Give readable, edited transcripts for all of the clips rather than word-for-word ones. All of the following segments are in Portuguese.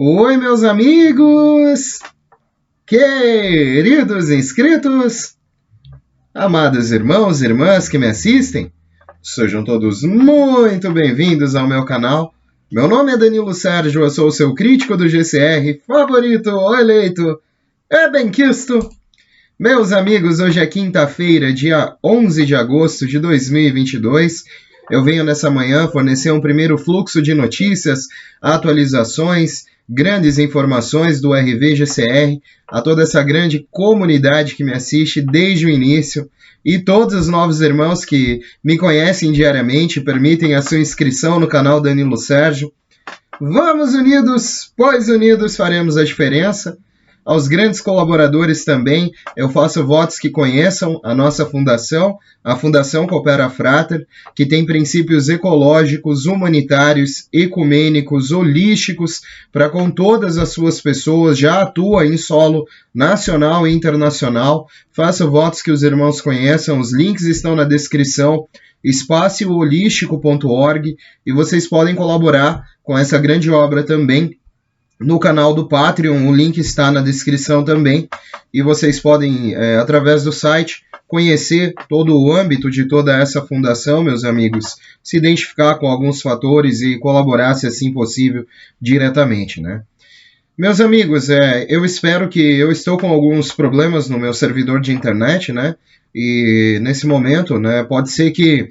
Oi, meus amigos, queridos inscritos, amados irmãos e irmãs que me assistem, sejam todos muito bem-vindos ao meu canal. Meu nome é Danilo Sérgio, eu sou o seu crítico do GCR, favorito ou eleito, é benquisto. Meus amigos, hoje é quinta-feira, dia 11 de agosto de 2022. Eu venho nessa manhã fornecer um primeiro fluxo de notícias, atualizações, grandes informações do RV-GCR a toda essa grande comunidade que me assiste desde o início e todos os novos irmãos que me conhecem diariamente, permitem a sua inscrição no canal Danilo Sérgio. Vamos unidos, pois unidos faremos a diferença. Aos grandes colaboradores também, eu faço votos que conheçam a nossa fundação, a Fundação Coopera Frater, que tem princípios ecológicos, humanitários, ecumênicos, holísticos, para com todas as suas pessoas, já atua em solo nacional e internacional. Faço votos que os irmãos conheçam, os links estão na descrição, espacioholístico.org, e vocês podem colaborar com essa grande obra também no canal do Patreon, o link está na descrição também, e vocês podem, através do site, conhecer todo o âmbito de toda essa fundação, meus amigos, se identificar com alguns fatores e colaborar, se assim possível, diretamente, né? Meus amigos, eu espero que eu estou com alguns problemas no meu servidor de internet, né? E nesse momento, né, pode ser que...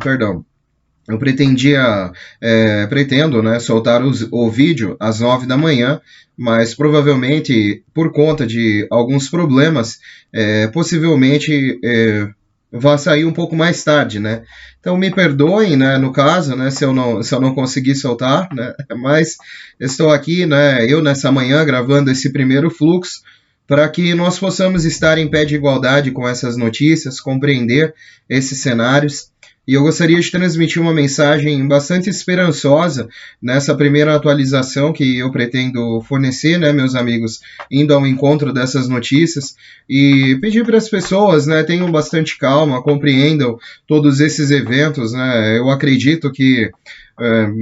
Perdão. Eu pretendo, né, soltar o vídeo às 9 da manhã, mas provavelmente, por conta de alguns problemas, possivelmente vai sair um pouco mais tarde, né? Então me perdoem, né, no caso, né, se eu não conseguir soltar, né, mas estou aqui, né, eu nessa manhã gravando esse primeiro fluxo, para que nós possamos estar em pé de igualdade com essas notícias, compreender esses cenários. E eu gostaria de transmitir uma mensagem bastante esperançosa nessa primeira atualização que eu pretendo fornecer, né, meus amigos, indo ao encontro dessas notícias, e pedir para as pessoas, né, tenham bastante calma, compreendam todos esses eventos, né. Eu acredito que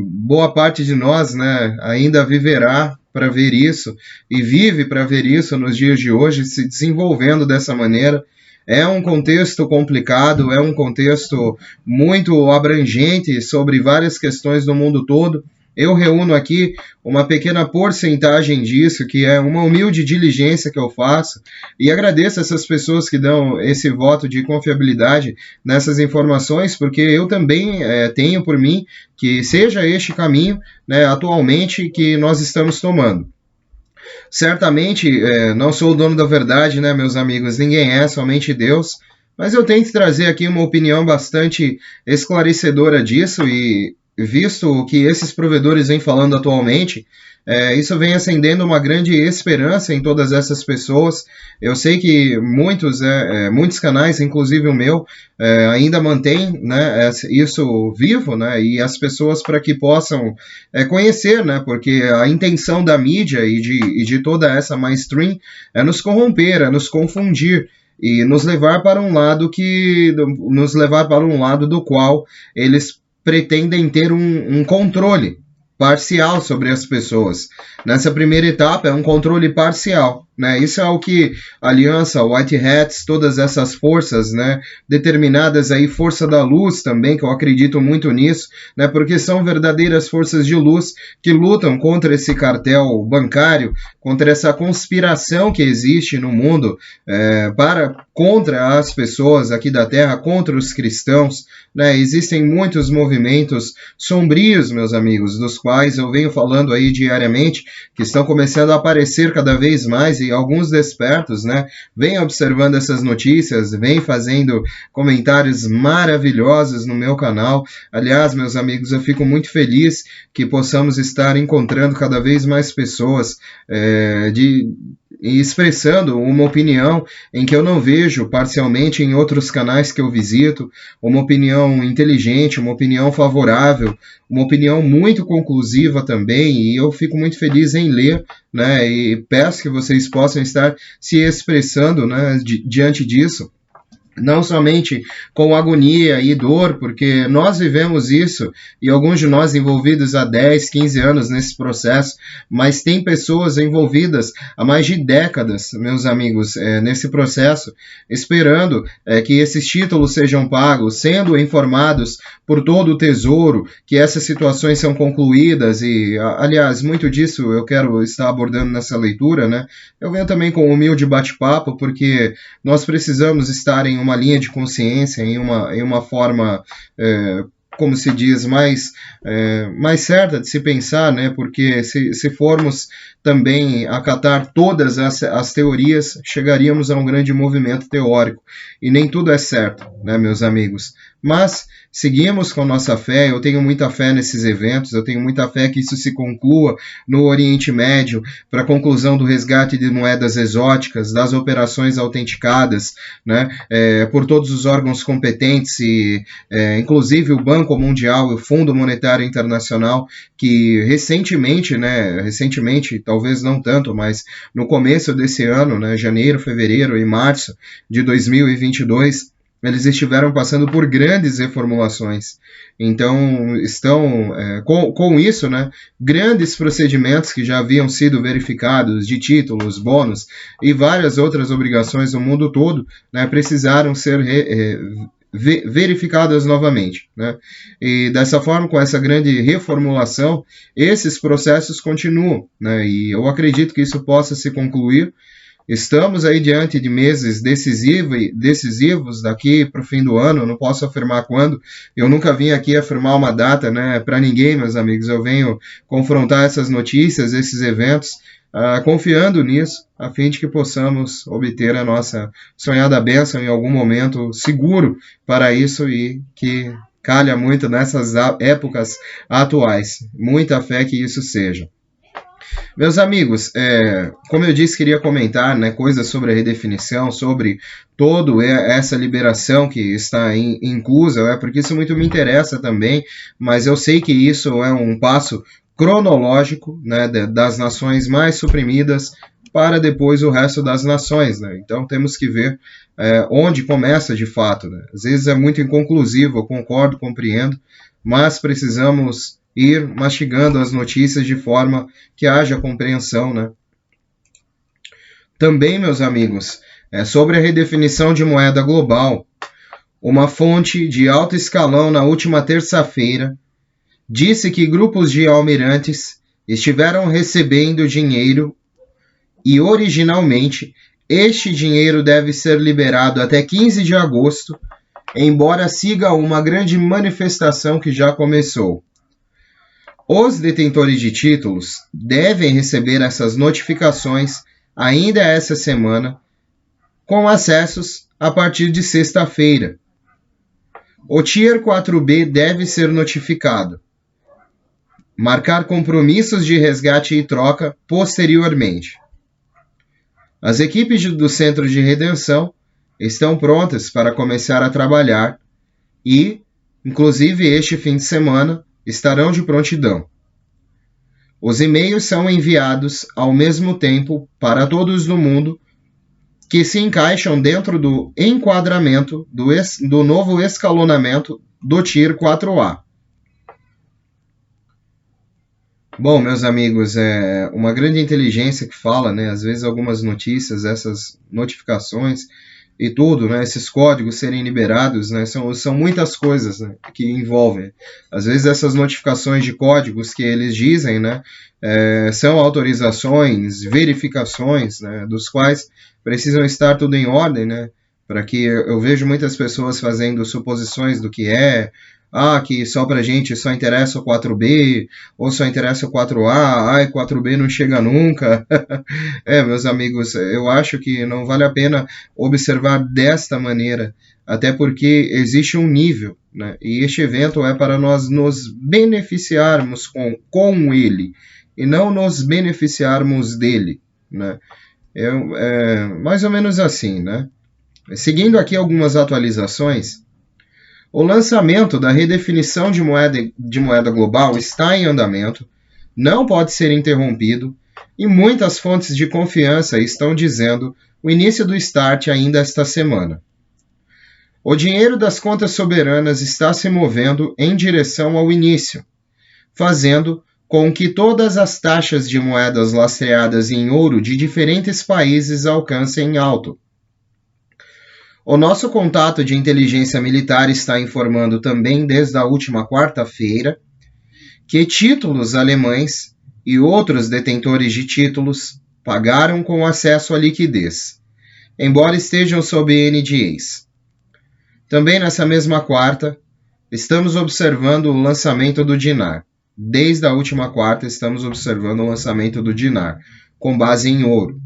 boa parte de nós, né, ainda viverá para ver isso, e vive para ver isso nos dias de hoje, se desenvolvendo dessa maneira. É um contexto complicado, é um contexto muito abrangente sobre várias questões do mundo todo. Eu reúno aqui uma pequena porcentagem disso, que é uma humilde diligência que eu faço, e agradeço essas pessoas que dão esse voto de confiabilidade nessas informações, porque eu também tenho por mim que seja este caminho, né, atualmente que nós estamos tomando. Certamente, não sou o dono da verdade, né, meus amigos? Ninguém é, somente Deus. Mas eu tento trazer aqui uma opinião bastante esclarecedora disso, e visto o que esses provedores vêm falando atualmente, isso vem acendendo uma grande esperança em todas essas pessoas. Eu sei que muitos canais, inclusive o meu, ainda mantém, né, isso vivo, né, e as pessoas para que possam conhecer, né, porque a intenção da mídia e de toda essa mainstream é nos corromper, é nos confundir e nos levar para um lado do qual eles pretendem ter um controle parcial sobre as pessoas. Nessa primeira etapa é um controle parcial, né? Isso é o que a Aliança, White Hats, todas essas forças, né, determinadas aí, força da luz também, que eu acredito muito nisso, né, porque são verdadeiras forças de luz que lutam contra esse cartel bancário, contra essa conspiração que existe no mundo contra as pessoas aqui da Terra, contra os cristãos, né? Existem muitos movimentos sombrios, meus amigos, dos quais eu venho falando aí diariamente, que estão começando a aparecer cada vez mais, e alguns despertos, né, vêm observando essas notícias, vêm fazendo comentários maravilhosos no meu canal. Aliás, meus amigos, eu fico muito feliz que possamos estar encontrando cada vez mais pessoas expressando uma opinião em que eu não vejo parcialmente em outros canais que eu visito, uma opinião inteligente, uma opinião favorável, uma opinião muito conclusiva também, e eu fico muito feliz em ler, né, e peço que vocês possam estar se expressando, né, diante disso. não somente com agonia e dor, porque nós vivemos isso, e alguns de nós envolvidos há 10, 15 anos nesse processo, mas tem pessoas envolvidas há mais de décadas, meus amigos, nesse processo, esperando que esses títulos sejam pagos, sendo informados por todo o tesouro que essas situações são concluídas, e, aliás, muito disso eu quero estar abordando nessa leitura, né? Eu venho também com um humilde bate-papo, porque nós precisamos estar em uma linha de consciência, em uma forma, como se diz, mais certa de se pensar, né? Porque se formos também acatar todas as teorias, chegaríamos a um grande movimento teórico. E nem tudo é certo, né, meus amigos? Mas seguimos com nossa fé, eu tenho muita fé nesses eventos, eu tenho muita fé que isso se conclua no Oriente Médio, para a conclusão do resgate de moedas exóticas, das operações autenticadas, né, por todos os órgãos competentes, e inclusive o Banco Mundial e o Fundo Monetário Internacional, que recentemente, talvez não tanto, mas no começo desse ano, né, janeiro, fevereiro e março de 2022, eles estiveram passando por grandes reformulações. Então, estão, com isso, né, grandes procedimentos que já haviam sido verificados de títulos, bônus e várias outras obrigações no mundo todo, né, precisaram ser verificadas novamente, né? E dessa forma, com essa grande reformulação, esses processos continuam, né? E eu acredito que isso possa se concluir. Estamos aí diante de meses decisivos daqui para o fim do ano, eu não posso afirmar quando, eu nunca vim aqui afirmar uma data, né, para ninguém, meus amigos, eu venho confrontar essas notícias, esses eventos, confiando nisso, a fim de que possamos obter a nossa sonhada bênção em algum momento seguro para isso, e que calha muito nessas épocas atuais. Muita fé que isso seja. Meus amigos, como eu disse, queria comentar, né, coisas sobre a redefinição, sobre toda essa liberação que está inclusa, porque isso muito me interessa também, mas eu sei que isso é um passo cronológico, né, das nações mais suprimidas para depois o resto das nações, né? Então temos que ver onde começa de fato, né? Às vezes é muito inconclusivo, eu concordo, compreendo, mas precisamos ir mastigando as notícias de forma que haja compreensão, né? Também, meus amigos, sobre a redefinição de moeda global, uma fonte de alto escalão na última terça-feira disse que grupos de almirantes estiveram recebendo dinheiro e, originalmente, este dinheiro deve ser liberado até 15 de agosto, embora siga uma grande manifestação que já começou. Os detentores de títulos devem receber essas notificações ainda essa semana, com acessos a partir de sexta-feira. O Tier 4B deve ser notificado. Marcar compromissos de resgate e troca posteriormente. As equipes do Centro de Redenção estão prontas para começar a trabalhar e, inclusive este fim de semana, estarão de prontidão. Os e-mails são enviados ao mesmo tempo para todos no mundo que se encaixam dentro do enquadramento do novo escalonamento do Tier 4A. Bom, meus amigos, é uma grande inteligência que fala, né? Às vezes algumas notícias, essas notificações e tudo, né? Esses códigos serem liberados, né? São muitas coisas, né, que envolvem. Às vezes essas notificações de códigos que eles dizem, né? São autorizações, verificações, né? Dos quais precisam estar tudo em ordem, né? Para que eu vejo muitas pessoas fazendo suposições do que que só pra gente só interessa o 4B, ou só interessa o 4A, 4B não chega nunca. Meus amigos, eu acho que não vale a pena observar desta maneira, até porque existe um nível, né? E este evento é para nós nos beneficiarmos com ele, e não nos beneficiarmos dele, né? Mais ou menos assim, né? Seguindo aqui algumas atualizações, o lançamento da redefinição de moeda global está em andamento, não pode ser interrompido, e muitas fontes de confiança estão dizendo o início do start ainda esta semana. O dinheiro das contas soberanas está se movendo em direção ao início, fazendo com que todas as taxas de moedas lastreadas em ouro de diferentes países alcancem alto. O nosso contato de inteligência militar está informando também desde a última quarta-feira que títulos alemães e outros detentores de títulos pagaram com acesso à liquidez, embora estejam sob NDAs. Também nessa mesma quarta, estamos observando o lançamento do dinar. Desde a última quarta, estamos observando o lançamento do dinar, com base em ouro.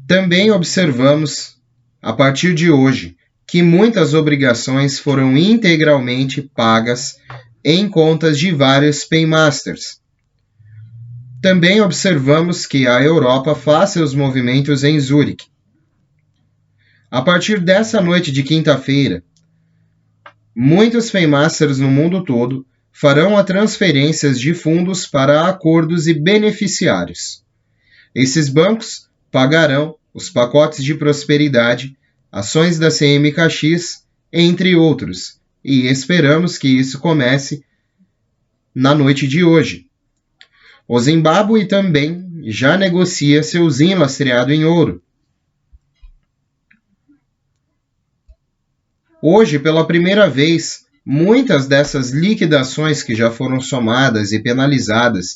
Também observamos, a partir de hoje, que muitas obrigações foram integralmente pagas em contas de vários paymasters. Também observamos que a Europa faz seus movimentos em Zurique. A partir dessa noite de quinta-feira, muitos paymasters no mundo todo farão as transferências de fundos para acordos e beneficiários. Esses bancos pagarão os pacotes de prosperidade, ações da CMKX, entre outros, e esperamos que isso comece na noite de hoje. O Zimbábue também já negocia seu ZIM lastreado em ouro. Hoje, pela primeira vez, muitas dessas liquidações que já foram somadas e penalizadas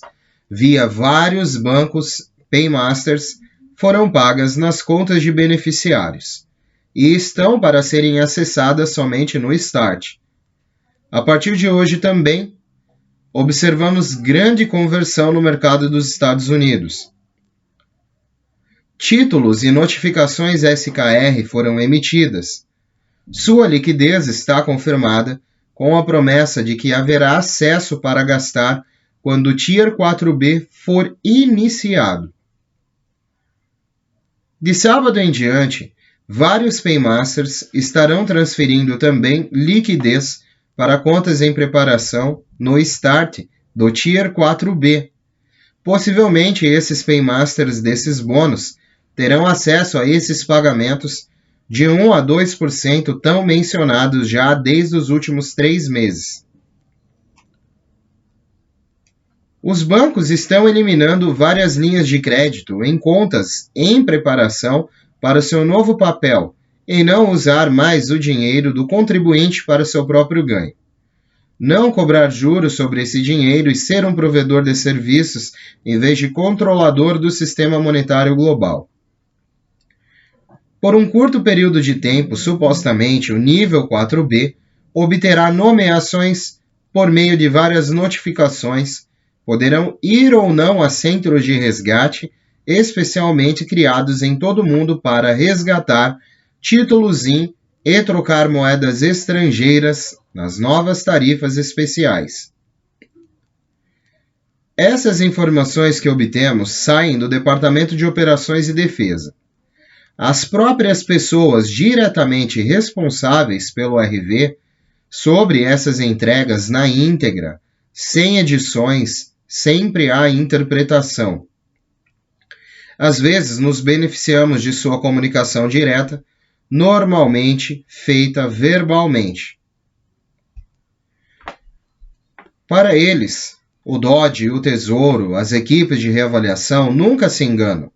via vários bancos paymasters foram pagas nas contas de beneficiários e estão para serem acessadas somente no Start. A partir de hoje também, observamos grande conversão no mercado dos Estados Unidos. Títulos e notificações SKR foram emitidas. Sua liquidez está confirmada com a promessa de que haverá acesso para gastar quando o Tier 4B for iniciado. De sábado em diante, vários paymasters estarão transferindo também liquidez para contas em preparação no Start do Tier 4B. Possivelmente esses paymasters desses bônus terão acesso a esses pagamentos de 1 a 2% tão mencionados já desde os últimos 3 meses. Os bancos estão eliminando várias linhas de crédito em contas em preparação para seu novo papel, em não usar mais o dinheiro do contribuinte para seu próprio ganho. Não cobrar juros sobre esse dinheiro e ser um provedor de serviços em vez de controlador do sistema monetário global. Por um curto período de tempo, supostamente, o nível 4B obterá nomeações por meio de várias notificações, poderão ir ou não a centros de resgate, especialmente criados em todo o mundo para resgatar títulos ZIM e trocar moedas estrangeiras nas novas tarifas especiais. Essas informações que obtemos saem do Departamento de Operações e Defesa. As próprias pessoas diretamente responsáveis pelo RV sobre essas entregas na íntegra, sem edições, sempre há interpretação. Às vezes nos beneficiamos de sua comunicação direta, normalmente feita verbalmente. Para eles, o DOD, o Tesouro, as equipes de reavaliação nunca se enganam.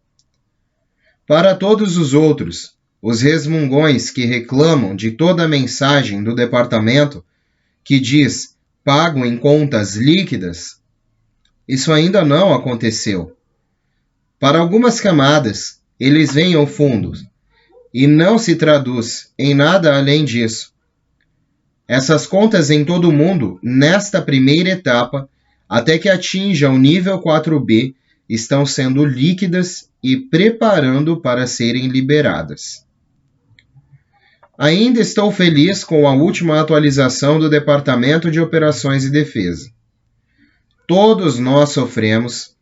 Para todos os outros, os resmungões que reclamam de toda a mensagem do departamento que diz pago em contas líquidas, isso ainda não aconteceu. Para algumas camadas, eles veem ao fundo e não se traduz em nada além disso. Essas contas em todo o mundo, nesta primeira etapa, até que atinjam o nível 4B, estão sendo líquidas e preparando para serem liberadas. Ainda estou feliz com a última atualização do Departamento de Operações e Defesa. Todos nós sofremos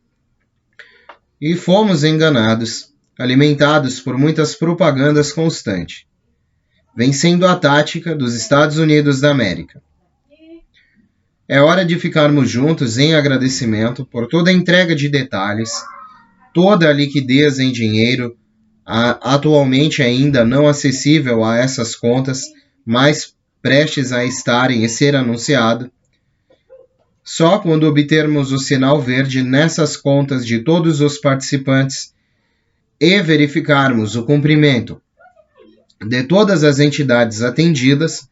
e fomos enganados, alimentados por muitas propagandas constantes, vencendo a tática dos Estados Unidos da América. É hora de ficarmos juntos em agradecimento por toda a entrega de detalhes, toda a liquidez em dinheiro, atualmente ainda não acessível a essas contas, mas prestes a estarem e ser anunciado. Só quando obtermos o sinal verde nessas contas de todos os participantes e verificarmos o cumprimento de todas as entidades atendidas,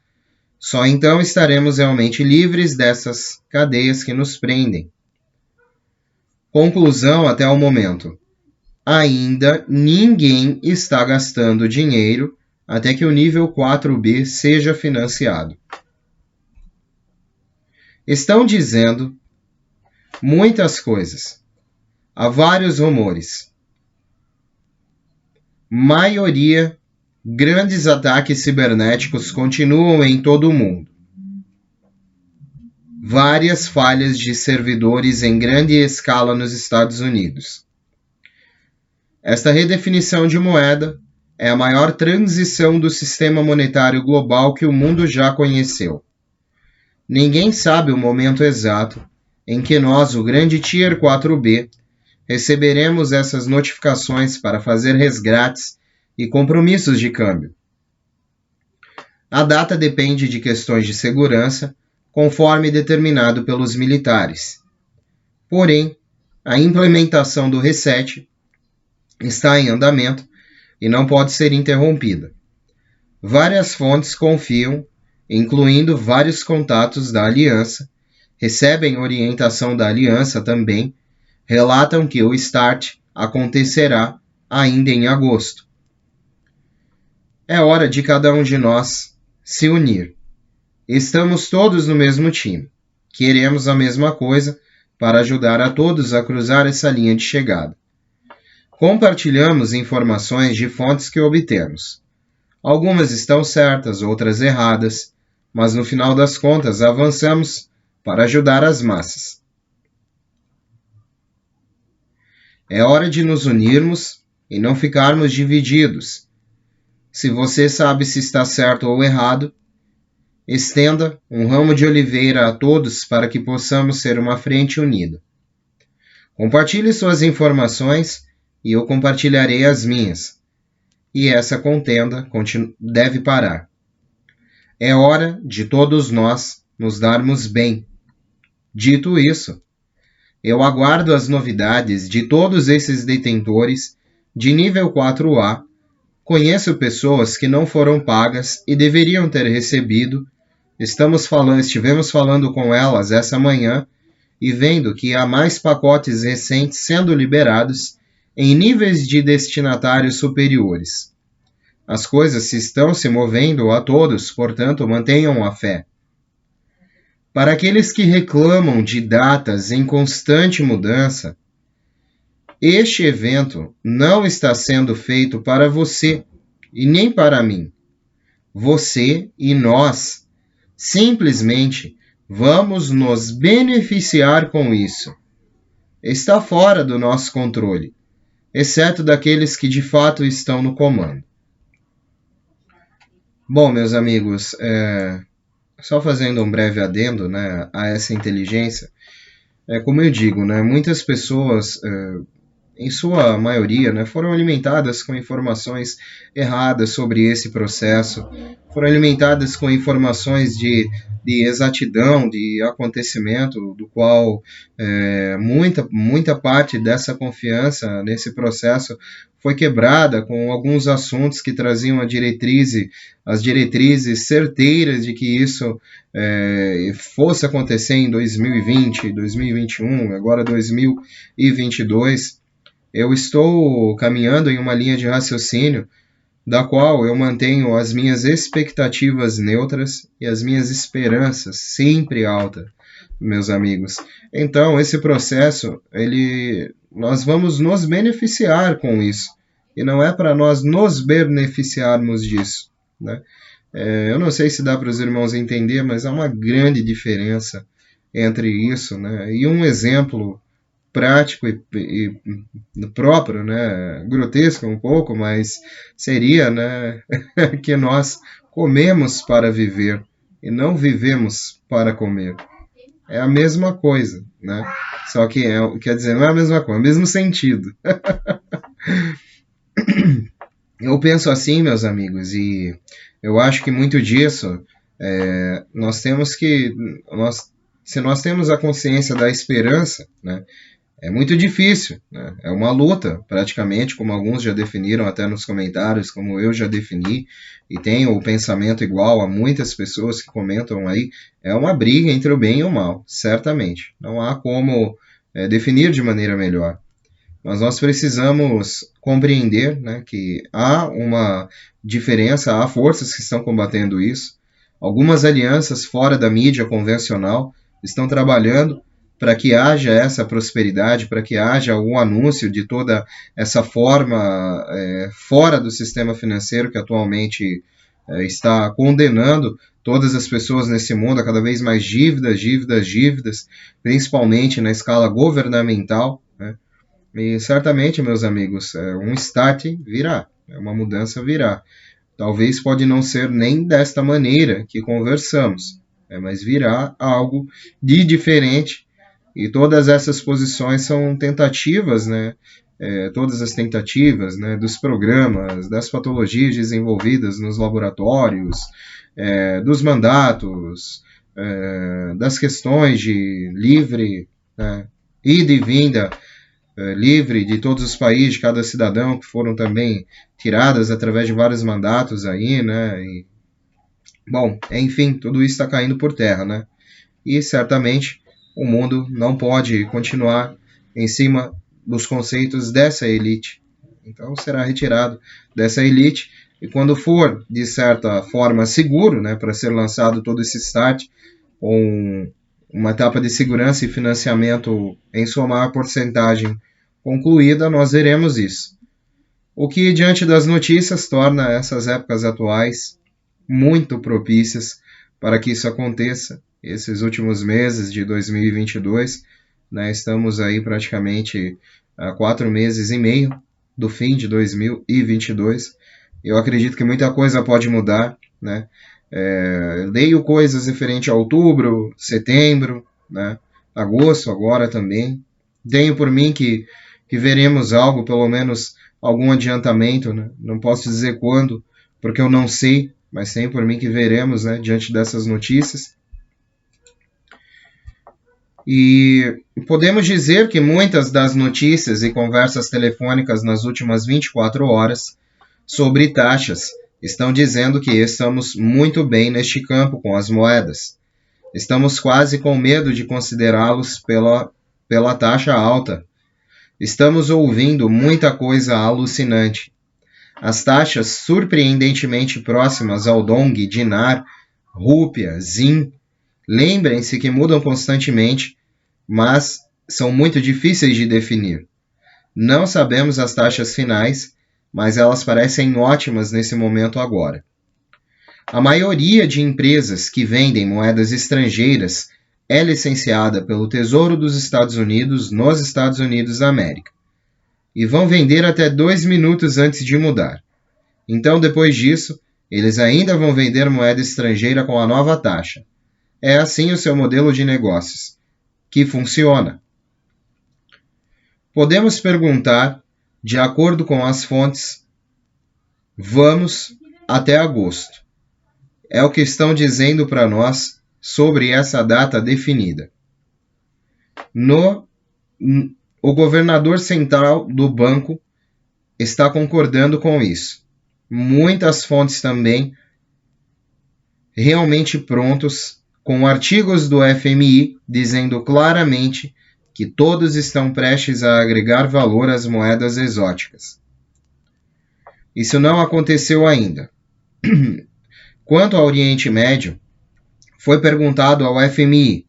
só então estaremos realmente livres dessas cadeias que nos prendem. Conclusão até o momento. Ainda ninguém está gastando dinheiro até que o nível 4B seja financiado. Estão dizendo muitas coisas. Há vários rumores. Maioria, grandes ataques cibernéticos continuam em todo o mundo. Várias falhas de servidores em grande escala nos Estados Unidos. Esta redefinição de moeda é a maior transição do sistema monetário global que o mundo já conheceu. Ninguém sabe o momento exato em que nós, o grande Tier 4B, receberemos essas notificações para fazer resgates e compromissos de câmbio. A data depende de questões de segurança, conforme determinado pelos militares. Porém, a implementação do reset está em andamento e não pode ser interrompida. Várias fontes confiam, incluindo vários contatos da Aliança, recebem orientação da Aliança também, relatam que o start acontecerá ainda em agosto. É hora de cada um de nós se unir. Estamos todos no mesmo time. Queremos a mesma coisa para ajudar a todos a cruzar essa linha de chegada. Compartilhamos informações de fontes que obtemos. Algumas estão certas, outras erradas, mas no final das contas avançamos para ajudar as massas. É hora de nos unirmos e não ficarmos divididos. Se você sabe se está certo ou errado, estenda um ramo de oliveira a todos para que possamos ser uma frente unida. Compartilhe suas informações e eu compartilharei as minhas. E essa contenda deve parar. É hora de todos nós nos darmos bem. Dito isso, eu aguardo as novidades de todos esses detentores de nível 4A. Conheço pessoas que não foram pagas e deveriam ter recebido. Estivemos falando com elas essa manhã e vendo que há mais pacotes recentes sendo liberados em níveis de destinatários superiores. As coisas estão se movendo a todos, portanto, mantenham a fé. Para aqueles que reclamam de datas em constante mudança, este evento não está sendo feito para você e nem para mim. Você e nós simplesmente vamos nos beneficiar com isso. Está fora do nosso controle, exceto daqueles que de fato estão no comando. Bom, meus amigos, só fazendo um breve adendo, né, a essa inteligência, como eu digo, né, muitas pessoas, em sua maioria, né, foram alimentadas com informações erradas sobre esse processo, foram alimentadas com informações de exatidão, de acontecimento, do qual muita parte dessa confiança nesse processo foi quebrada com alguns assuntos que traziam as diretrizes certeiras de que isso fosse acontecer em 2020, 2021, agora 2022. Eu estou caminhando em uma linha de raciocínio da qual eu mantenho as minhas expectativas neutras e as minhas esperanças sempre altas, meus amigos. Então, esse processo, nós vamos nos beneficiar com isso. E não é para nós nos beneficiarmos disso, né? Eu não sei se dá para os irmãos entender, mas há uma grande diferença entre isso, né? E um exemplo prático e próprio, né, grotesco um pouco, mas seria, né, que nós comemos para viver e não vivemos para comer. É a mesma coisa, né? Só que quer dizer, não é a mesma coisa, é o mesmo sentido. Eu penso assim, meus amigos, e eu acho que muito disso nós temos que, se nós temos a consciência da esperança, né, é muito difícil, né? É uma luta, praticamente, como alguns já definiram até nos comentários, como eu já defini, e tenho o pensamento igual a muitas pessoas que comentam aí, é uma briga entre o bem e o mal, certamente. Não há como definir de maneira melhor. Mas nós precisamos compreender, né, que há uma diferença, há forças que estão combatendo isso. Algumas alianças fora da mídia convencional estão trabalhando para que haja essa prosperidade, para que haja o anúncio de toda essa forma fora do sistema financeiro que atualmente está condenando todas as pessoas nesse mundo a cada vez mais dívidas, dívidas, dívidas, principalmente na escala governamental, né? E certamente, meus amigos, um start virá, uma mudança virá. Talvez pode não ser nem desta maneira que conversamos, mas virá algo de diferente. E todas essas posições são tentativas, né? Todas as tentativas, né, dos programas, das patologias desenvolvidas nos laboratórios, dos mandatos, das questões de livre, né, ida e vinda livre de todos os países, de cada cidadão, que foram também tiradas através de vários mandatos aí, né? E, bom, enfim, tudo isso está caindo por terra, né? E certamente o mundo não pode continuar em cima dos conceitos dessa elite. Então será retirado dessa elite e quando for, de certa forma, seguro, né, para ser lançado todo esse start, com uma etapa de segurança e financiamento em sua maior porcentagem concluída, nós veremos isso. O que, diante das notícias, torna essas épocas atuais muito propícias para que isso aconteça. Esses últimos meses de 2022, né, estamos aí praticamente a 4 meses e meio do fim de 2022. Eu acredito que muita coisa pode mudar, né? Leio coisas referente a outubro, setembro, né? Agosto agora também. Tenho por mim que veremos algo, pelo menos algum adiantamento, né? Não posso dizer quando, porque eu não sei, mas tenho por mim que veremos, né, diante dessas notícias. E podemos dizer que muitas das notícias e conversas telefônicas nas últimas 24 horas sobre taxas estão dizendo que estamos muito bem neste campo com as moedas. Estamos quase com medo de considerá-los pela taxa alta. Estamos ouvindo muita coisa alucinante. As taxas surpreendentemente próximas ao dong, dinar, rúpia, zin. Lembrem-se que mudam constantemente, mas são muito difíceis de definir. Não sabemos as taxas finais, mas elas parecem ótimas nesse momento agora. A maioria de empresas que vendem moedas estrangeiras é licenciada pelo Tesouro dos Estados Unidos nos Estados Unidos da América. E vão vender até 2 minutos antes de mudar. Então, depois disso, eles ainda vão vender moeda estrangeira com a nova taxa. É assim o seu modelo de negócios, que funciona. Podemos perguntar, de acordo com as fontes, vamos até agosto. É o que estão dizendo para nós sobre essa data definida. O governador central do banco está concordando com isso. Muitas fontes também realmente prontos, com artigos do FMI dizendo claramente que todos estão prestes a agregar valor às moedas exóticas. Isso não aconteceu ainda. Quanto ao Oriente Médio, foi perguntado ao FMI.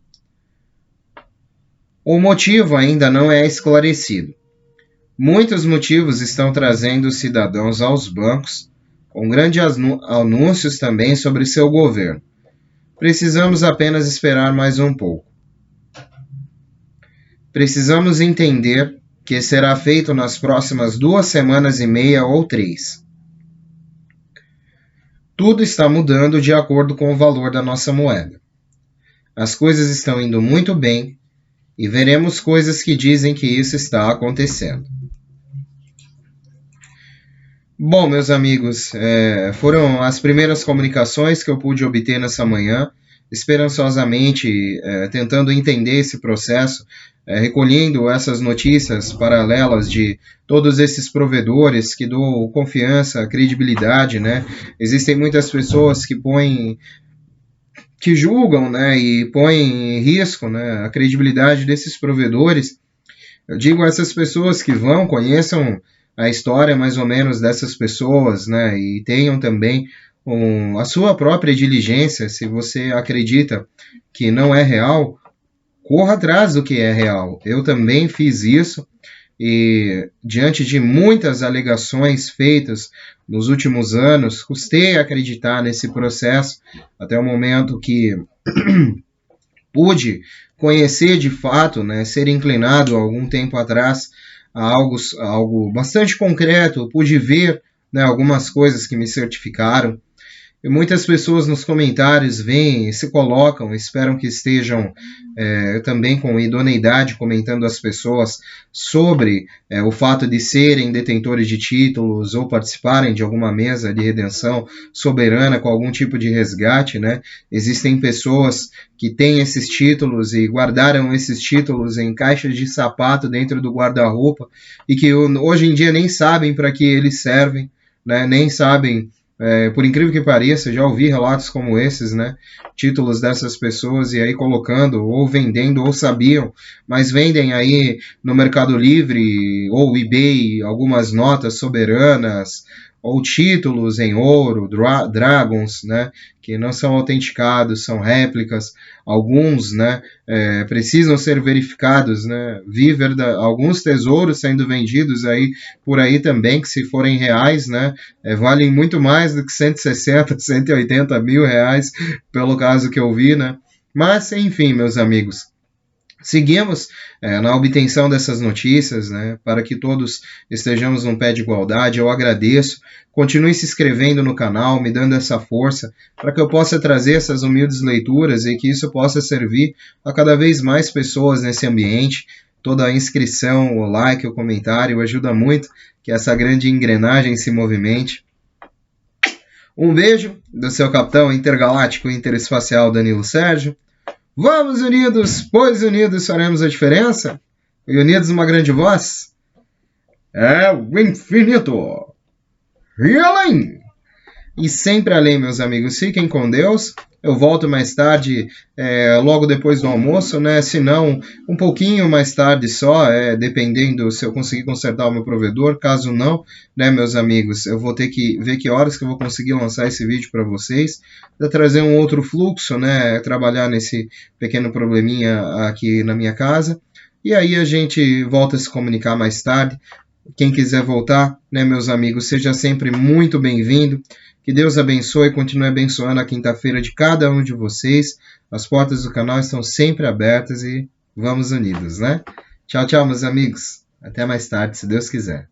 O motivo ainda não é esclarecido. Muitos motivos estão trazendo os cidadãos aos bancos, com grandes anúncios também sobre seu governo. Precisamos apenas esperar mais um pouco. Precisamos entender que será feito nas próximas 2 semanas e meia ou 3. Tudo está mudando de acordo com o valor da nossa moeda. As coisas estão indo muito bem e veremos coisas que dizem que isso está acontecendo. Bom, meus amigos, foram as primeiras comunicações que eu pude obter nessa manhã, esperançosamente, tentando entender esse processo, recolhendo essas notícias paralelas de todos esses provedores que dão confiança, credibilidade, né? Existem muitas pessoas que julgam, né, e põem em risco, né, a credibilidade desses provedores. Eu digo a essas pessoas que conheçam a história mais ou menos dessas pessoas, né? E tenham também a sua própria diligência. Se você acredita que não é real, corra atrás do que é real. Eu também fiz isso e, diante de muitas alegações feitas nos últimos anos, custei acreditar nesse processo até o momento que pude conhecer de fato, né, ser inclinado algum tempo atrás a algo bastante concreto, pude ver, né, algumas coisas que me certificaram. E muitas pessoas nos comentários vêm, se colocam, esperam que estejam também com idoneidade comentando as pessoas sobre o fato de serem detentores de títulos ou participarem de alguma mesa de redenção soberana com algum tipo de resgate, né? Existem pessoas que têm esses títulos e guardaram esses títulos em caixas de sapato dentro do guarda-roupa e que hoje em dia nem sabem para que eles servem, né? Nem sabem, por incrível que pareça, já ouvi relatos como esses, né? Títulos dessas pessoas e aí colocando, ou vendendo, ou sabiam, mas vendem aí no Mercado Livre ou eBay algumas notas soberanas, ou títulos em ouro, dragons, né? Que não são autenticados, são réplicas. Alguns, né? Precisam ser verificados, né? Vi alguns tesouros sendo vendidos aí por aí também, que se forem reais, né? Valem muito mais do que 160, 180 mil reais, pelo caso que eu vi, né? Mas, enfim, meus amigos, seguimos na obtenção dessas notícias, né, para que todos estejamos num pé de igualdade. Eu agradeço. Continue se inscrevendo no canal, me dando essa força, para que eu possa trazer essas humildes leituras e que isso possa servir a cada vez mais pessoas nesse ambiente. Toda a inscrição, o like, o comentário ajuda muito que essa grande engrenagem se movimente. Um beijo do seu capitão intergaláctico interespacial Danilo Sérgio. Vamos unidos, pois unidos faremos a diferença. E unidos uma grande voz. É o infinito. E além. E sempre além, meus amigos. Fiquem com Deus. Eu volto mais tarde, logo depois do almoço, né? Se não, um pouquinho mais tarde só, dependendo se eu conseguir consertar o meu provedor. Caso não, né, meus amigos, eu vou ter que ver que horas que eu vou conseguir lançar esse vídeo para vocês, para trazer um outro fluxo, né? Trabalhar nesse pequeno probleminha aqui na minha casa. E aí a gente volta a se comunicar mais tarde. Quem quiser voltar, né, meus amigos, seja sempre muito bem-vindo. Que Deus abençoe e continue abençoando a quinta-feira de cada um de vocês. As portas do canal estão sempre abertas e vamos unidos, né? Tchau, tchau, meus amigos. Até mais tarde, se Deus quiser.